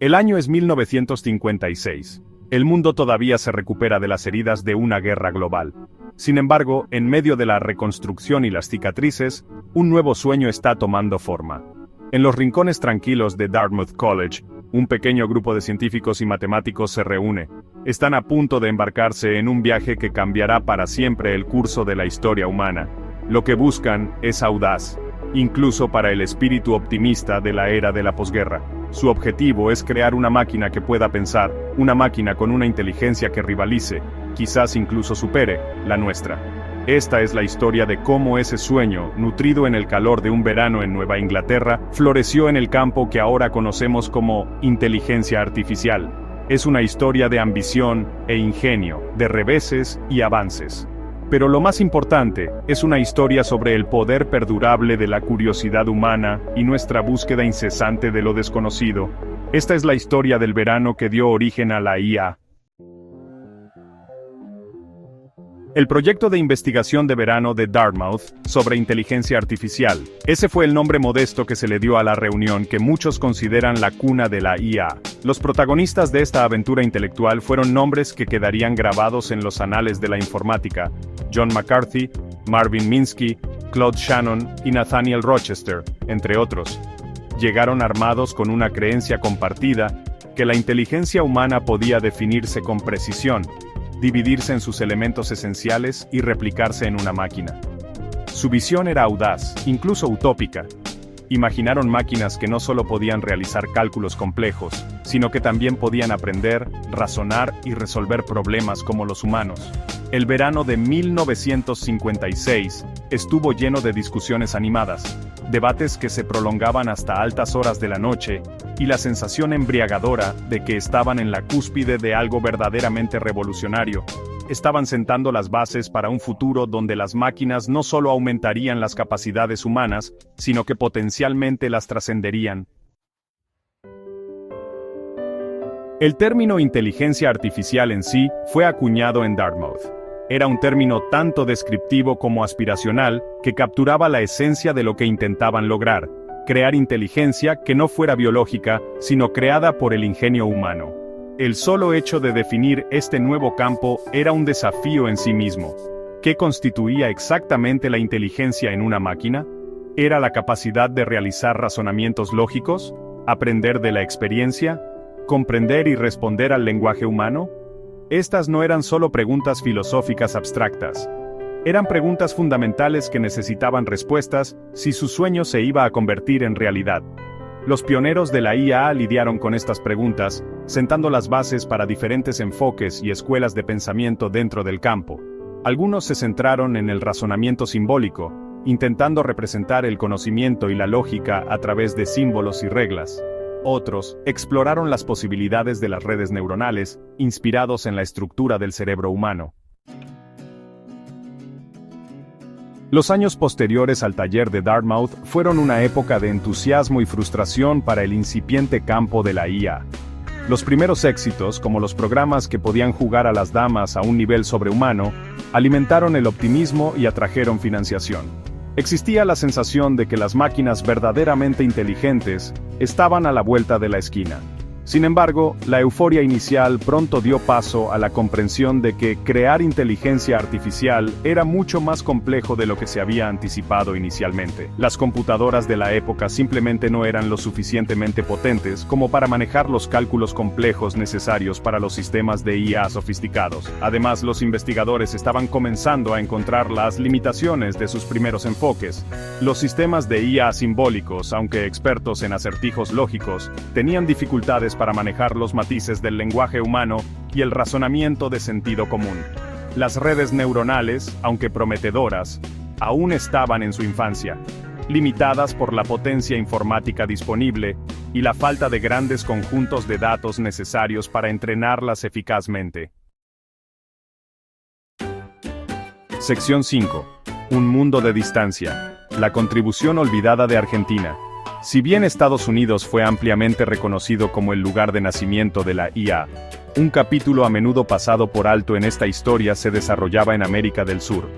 El año es 1956. El mundo todavía se recupera de las heridas de una guerra global. Sin embargo, en medio de la reconstrucción y las cicatrices, un nuevo sueño está tomando forma. En los rincones tranquilos de Dartmouth College, un pequeño grupo de científicos y matemáticos se reúne. Están a punto de embarcarse en un viaje que cambiará para siempre el curso de la historia humana. Lo que buscan es audaz, incluso para el espíritu optimista de la era de la posguerra. Su objetivo es crear una máquina que pueda pensar, una máquina con una inteligencia que rivalice, quizás incluso supere, la nuestra. Esta es la historia de cómo ese sueño, nutrido en el calor de un verano en Nueva Inglaterra, floreció en el campo que ahora conocemos como inteligencia artificial. Es una historia de ambición e ingenio, de reveses y avances. Pero lo más importante, es una historia sobre el poder perdurable de la curiosidad humana y nuestra búsqueda incesante de lo desconocido. Esta es la historia del verano que dio origen a la IA. El proyecto de investigación de verano de Dartmouth sobre inteligencia artificial. Ese fue el nombre modesto que se le dio a la reunión que muchos consideran la cuna de la IA. Los protagonistas de esta aventura intelectual fueron nombres que quedarían grabados en los anales de la informática: John McCarthy, Marvin Minsky, Claude Shannon y Nathaniel Rochester, entre otros. Llegaron armados con una creencia compartida, que la inteligencia humana podía definirse con precisión, dividirse en sus elementos esenciales y replicarse en una máquina. Su visión era audaz, incluso utópica. Imaginaron máquinas que no solo podían realizar cálculos complejos, sino que también podían aprender, razonar y resolver problemas como los humanos. El verano de 1956 estuvo lleno de discusiones animadas, debates que se prolongaban hasta altas horas de la noche, y la sensación embriagadora de que estaban en la cúspide de algo verdaderamente revolucionario. Estaban sentando las bases para un futuro donde las máquinas no solo aumentarían las capacidades humanas, sino que potencialmente las trascenderían. El término inteligencia artificial en sí fue acuñado en Dartmouth. Era un término tanto descriptivo como aspiracional, que capturaba la esencia de lo que intentaban lograr: crear inteligencia que no fuera biológica, sino creada por el ingenio humano. El solo hecho de definir este nuevo campo era un desafío en sí mismo. ¿Qué constituía exactamente la inteligencia en una máquina? ¿Era la capacidad de realizar razonamientos lógicos? ¿Aprender de la experiencia? ¿Comprender y responder al lenguaje humano? Estas no eran solo preguntas filosóficas abstractas. Eran preguntas fundamentales que necesitaban respuestas si su sueño se iba a convertir en realidad. Los pioneros de la IA lidiaron con estas preguntas, sentando las bases para diferentes enfoques y escuelas de pensamiento dentro del campo. Algunos se centraron en el razonamiento simbólico, intentando representar el conocimiento y la lógica a través de símbolos y reglas. Otros exploraron las posibilidades de las redes neuronales, inspirados en la estructura del cerebro humano. Los años posteriores al taller de Dartmouth fueron una época de entusiasmo y frustración para el incipiente campo de la IA. Los primeros éxitos, como los programas que podían jugar a las damas a un nivel sobrehumano, alimentaron el optimismo y atrajeron financiación. Existía la sensación de que las máquinas verdaderamente inteligentes estaban a la vuelta de la esquina. Sin embargo, la euforia inicial pronto dio paso a la comprensión de que crear inteligencia artificial era mucho más complejo de lo que se había anticipado inicialmente. Las computadoras de la época simplemente no eran lo suficientemente potentes como para manejar los cálculos complejos necesarios para los sistemas de IA sofisticados. Además, los investigadores estaban comenzando a encontrar las limitaciones de sus primeros enfoques. Los sistemas de IA simbólicos, aunque expertos en acertijos lógicos, tenían dificultades para manejar los matices del lenguaje humano y el razonamiento de sentido común. Las redes neuronales, aunque prometedoras, aún estaban en su infancia, limitadas por la potencia informática disponible y la falta de grandes conjuntos de datos necesarios para entrenarlas eficazmente. Sección 5. Un mundo de distancia. La contribución olvidada de Argentina. Si bien Estados Unidos fue ampliamente reconocido como el lugar de nacimiento de la IA, un capítulo a menudo pasado por alto en esta historia se desarrollaba en América del Sur.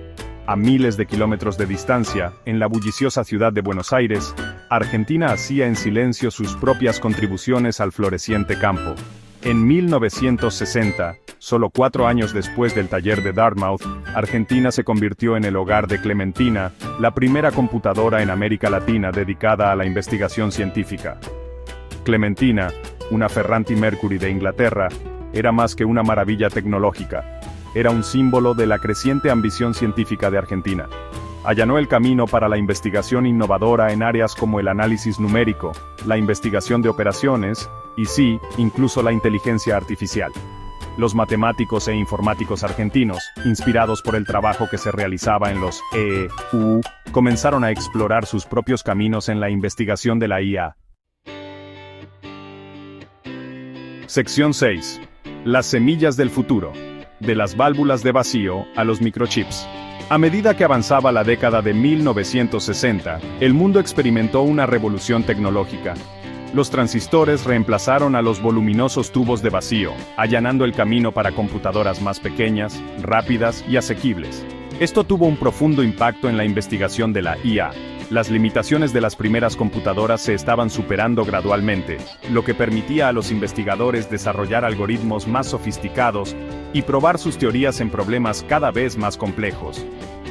A miles de kilómetros de distancia, en la bulliciosa ciudad de Buenos Aires, Argentina hacía en silencio sus propias contribuciones al floreciente campo. En 1960, solo 4 años después del taller de Dartmouth, Argentina se convirtió en el hogar de Clementina, la primera computadora en América Latina dedicada a la investigación científica. Clementina, una Ferranti Mercury de Inglaterra, era más que una maravilla tecnológica. Era un símbolo de la creciente ambición científica de Argentina. Allanó el camino para la investigación innovadora en áreas como el análisis numérico, la investigación de operaciones, y sí, incluso la inteligencia artificial. Los matemáticos e informáticos argentinos, inspirados por el trabajo que se realizaba en los EEU, comenzaron a explorar sus propios caminos en la investigación de la IA. Sección 6. Las semillas del futuro. De las válvulas de vacío a los microchips. A medida que avanzaba la década de 1960, el mundo experimentó una revolución tecnológica. Los transistores reemplazaron a los voluminosos tubos de vacío, allanando el camino para computadoras más pequeñas, rápidas y asequibles. Esto tuvo un profundo impacto en la investigación de la IA. Las limitaciones de las primeras computadoras se estaban superando gradualmente, lo que permitía a los investigadores desarrollar algoritmos más sofisticados y probar sus teorías en problemas cada vez más complejos.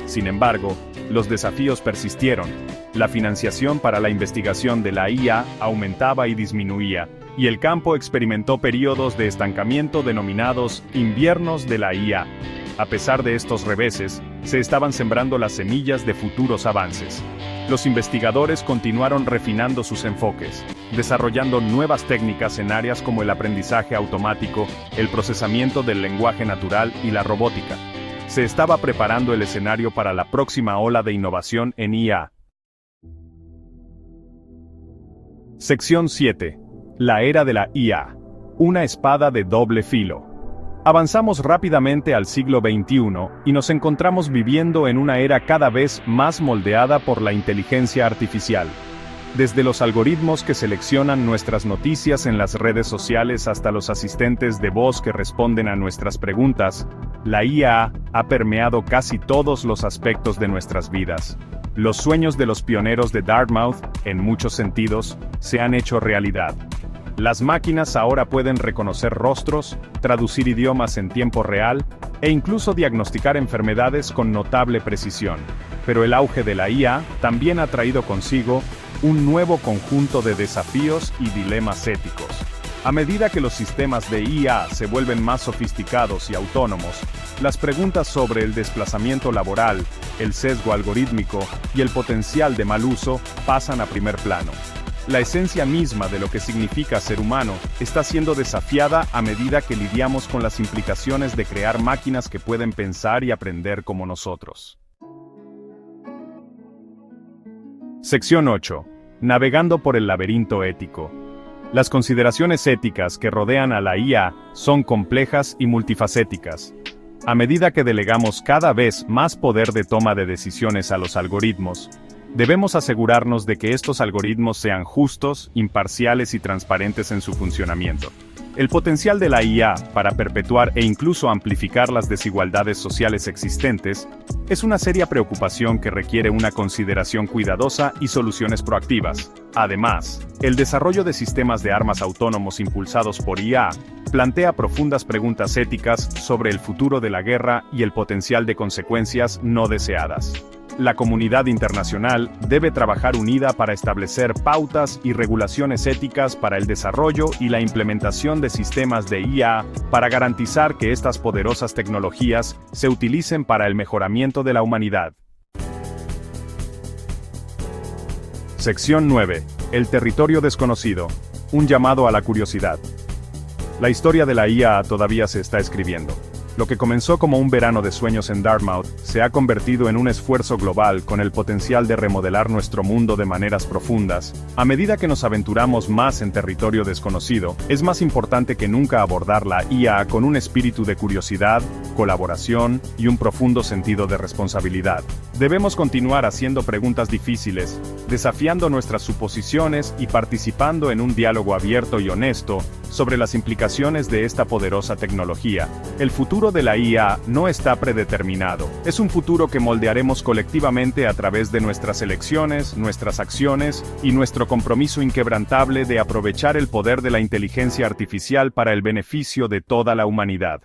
Sin embargo, los desafíos persistieron. La financiación para la investigación de la IA aumentaba y disminuía, y el campo experimentó periodos de estancamiento denominados inviernos de la IA. A pesar de estos reveses, se estaban sembrando las semillas de futuros avances. Los investigadores continuaron refinando sus enfoques, desarrollando nuevas técnicas en áreas como el aprendizaje automático, el procesamiento del lenguaje natural y la robótica. Se estaba preparando el escenario para la próxima ola de innovación en IA. Sección 7. La era de la IA. Una espada de doble filo. Avanzamos rápidamente al siglo XXI y nos encontramos viviendo en una era cada vez más moldeada por la inteligencia artificial. Desde los algoritmos que seleccionan nuestras noticias en las redes sociales hasta los asistentes de voz que responden a nuestras preguntas, la IA ha permeado casi todos los aspectos de nuestras vidas. Los sueños de los pioneros de Dartmouth, en muchos sentidos, se han hecho realidad. Las máquinas ahora pueden reconocer rostros, traducir idiomas en tiempo real, e incluso diagnosticar enfermedades con notable precisión. Pero el auge de la IA también ha traído consigo un nuevo conjunto de desafíos y dilemas éticos. A medida que los sistemas de IA se vuelven más sofisticados y autónomos, las preguntas sobre el desplazamiento laboral, el sesgo algorítmico y el potencial de mal uso pasan a primer plano. La esencia misma de lo que significa ser humano está siendo desafiada a medida que lidiamos con las implicaciones de crear máquinas que pueden pensar y aprender como nosotros. Sección 8. Navegando por el laberinto ético. Las consideraciones éticas que rodean a la IA son complejas y multifacéticas. A medida que delegamos cada vez más poder de toma de decisiones a los algoritmos, debemos asegurarnos de que estos algoritmos sean justos, imparciales y transparentes en su funcionamiento. El potencial de la IA para perpetuar e incluso amplificar las desigualdades sociales existentes es una seria preocupación que requiere una consideración cuidadosa y soluciones proactivas. Además, el desarrollo de sistemas de armas autónomos impulsados por IA plantea profundas preguntas éticas sobre el futuro de la guerra y el potencial de consecuencias no deseadas. La comunidad internacional debe trabajar unida para establecer pautas y regulaciones éticas para el desarrollo y la implementación de sistemas de IA para garantizar que estas poderosas tecnologías se utilicen para el mejoramiento de la humanidad. Sección 9. El territorio desconocido. Un llamado a la curiosidad. La historia de la IA todavía se está escribiendo. Lo que comenzó como un verano de sueños en Dartmouth se ha convertido en un esfuerzo global con el potencial de remodelar nuestro mundo de maneras profundas. A medida que nos aventuramos más en territorio desconocido, es más importante que nunca abordar la IA con un espíritu de curiosidad, colaboración y un profundo sentido de responsabilidad. Debemos continuar haciendo preguntas difíciles, desafiando nuestras suposiciones y participando en un diálogo abierto y honesto sobre las implicaciones de esta poderosa tecnología. El futuro de la IA no está predeterminado. Es un futuro que moldearemos colectivamente a través de nuestras elecciones, nuestras acciones y nuestro compromiso inquebrantable de aprovechar el poder de la inteligencia artificial para el beneficio de toda la humanidad.